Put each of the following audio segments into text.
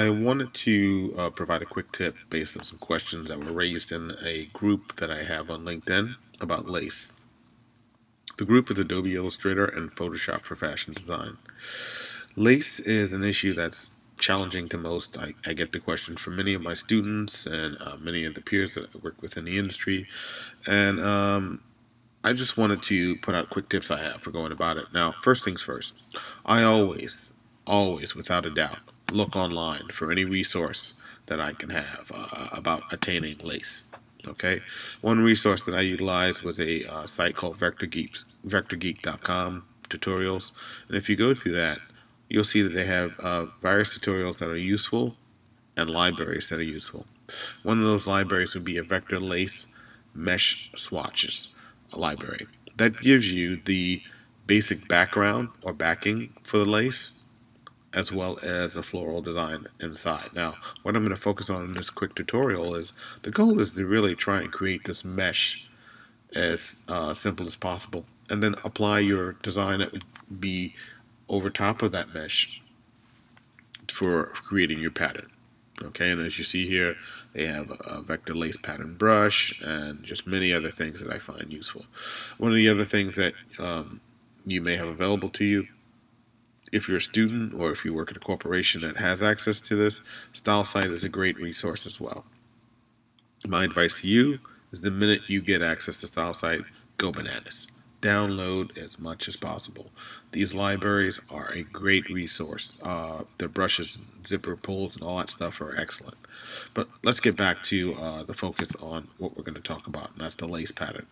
I wanted to provide a quick tip based on some questions that were raised in a group that I have on LinkedIn about lace. The group is Adobe Illustrator and Photoshop for fashion design. Lace is an issue that's challenging to most. I get the question from many of my students and many of the peers that I work with in the industry. And I just wanted to put out quick tips I have for going about it. Now, first things first, I always, without a doubt, look online for any resource that I can have about attaining lace. Okay, one resource that I utilized was a site called VectorGeek.com tutorials, and if you go through that, you'll see that they have various tutorials that are useful and libraries that are useful. One of those libraries would be a vector lace mesh swatches library. That gives you the basic background or backing for the lace as well as a floral design inside. Now, what I'm going to focus on in this quick tutorial is the goal is to really try and create this mesh as simple as possible and then apply your design that would be over top of that mesh for creating your pattern. Okay, and as you see here, they have a vector lace pattern brush and just many other things that I find useful. One of the other things that you may have available to you, if you're a student or if you work at a corporation that has access to this, StyleSite is a great resource as well. My advice to you is the minute you get access to StyleSite, go bananas. Download as much as possible. These libraries are a great resource. Their brushes, zipper pulls, and all that stuff are excellent. But let's get back to the focus on what we're going to talk about, and that's the lace pattern.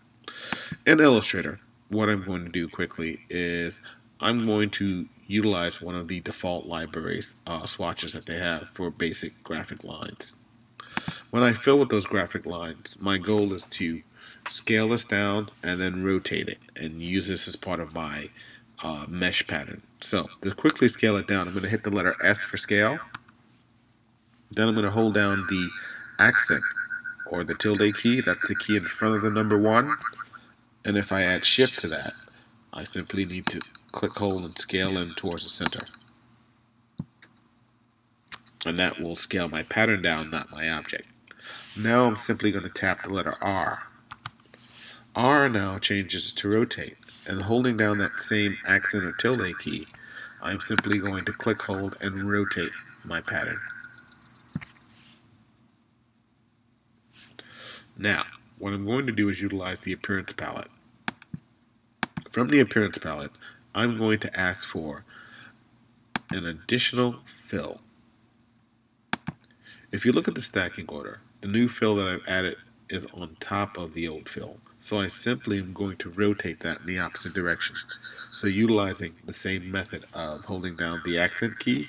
In Illustrator, what I'm going to do quickly is I'm going to utilize one of the default libraries swatches that they have for basic graphic lines. When I fill with those graphic lines, my goal is to scale this down and then rotate it and use this as part of my mesh pattern. So to quickly scale it down, I'm going to hit the letter S for scale. Then I'm going to hold down the accent or the tilde key. That's the key in front of the number 1. And if I add shift to that, I simply need to click, hold, and scale in towards the center. And that will scale my pattern down, not my object. Now I'm simply going to tap the letter R. R now changes to rotate, and holding down that same accent or tilde key, I'm simply going to click, hold, and rotate my pattern. Now, what I'm going to do is utilize the appearance palette. From the appearance palette, I'm going to ask for an additional fill. If you look at the stacking order, the new fill that I've added is on top of the old fill. So I simply am going to rotate that in the opposite direction. So utilizing the same method of holding down the accent key,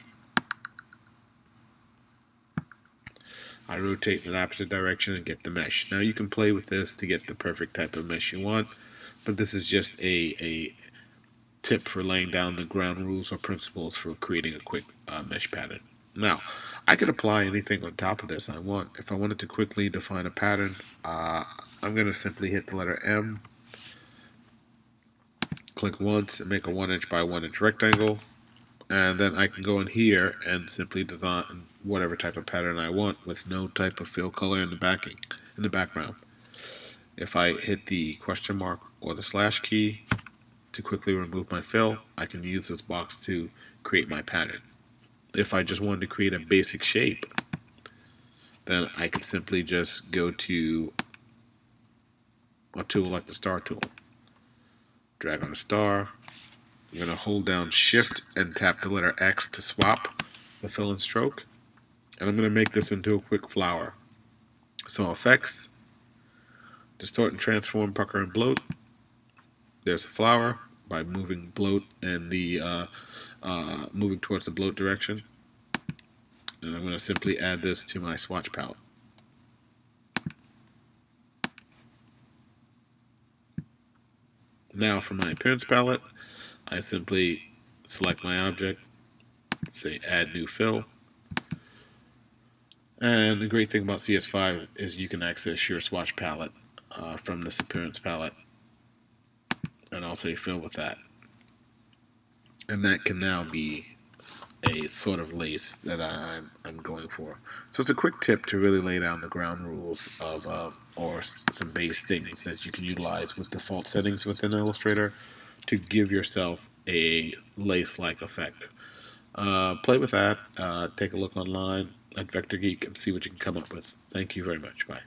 I rotate in the opposite direction and get the mesh. Now you can play with this to get the perfect type of mesh you want, but this is just a tip for laying down the ground rules or principles for creating a quick mesh pattern. Now, I can apply anything on top of this I want. If I wanted to quickly define a pattern, I'm going to simply hit the letter M, click once, and make a 1 inch by 1 inch rectangle, and then I can go in here and simply design whatever type of pattern I want with no type of fill color in the background. If I hit the question mark or the slash key to quickly remove my fill, I can use this box to create my pattern. If I just wanted to create a basic shape, then I can simply just go to a tool like the star tool. Drag on a star. I'm going to hold down shift and tap the letter X to swap the fill and stroke. And I'm going to make this into a quick flower. So effects, distort and transform, pucker and bloat. There's a flower by moving bloat and the moving towards the bloat direction. And I'm going to simply add this to my swatch palette. Now for my appearance palette, I simply select my object, say add new fill. And the great thing about CS5 is you can access your swatch palette from this appearance palette. And I'll say fill with that. And that can now be a sort of lace that I'm going for. So it's a quick tip to really lay down the ground rules of or some base things that you can utilize with default settings within Illustrator to give yourself a lace-like effect. Play with that. Take a look online at Vector Geek and see what you can come up with. Thank you very much. Bye.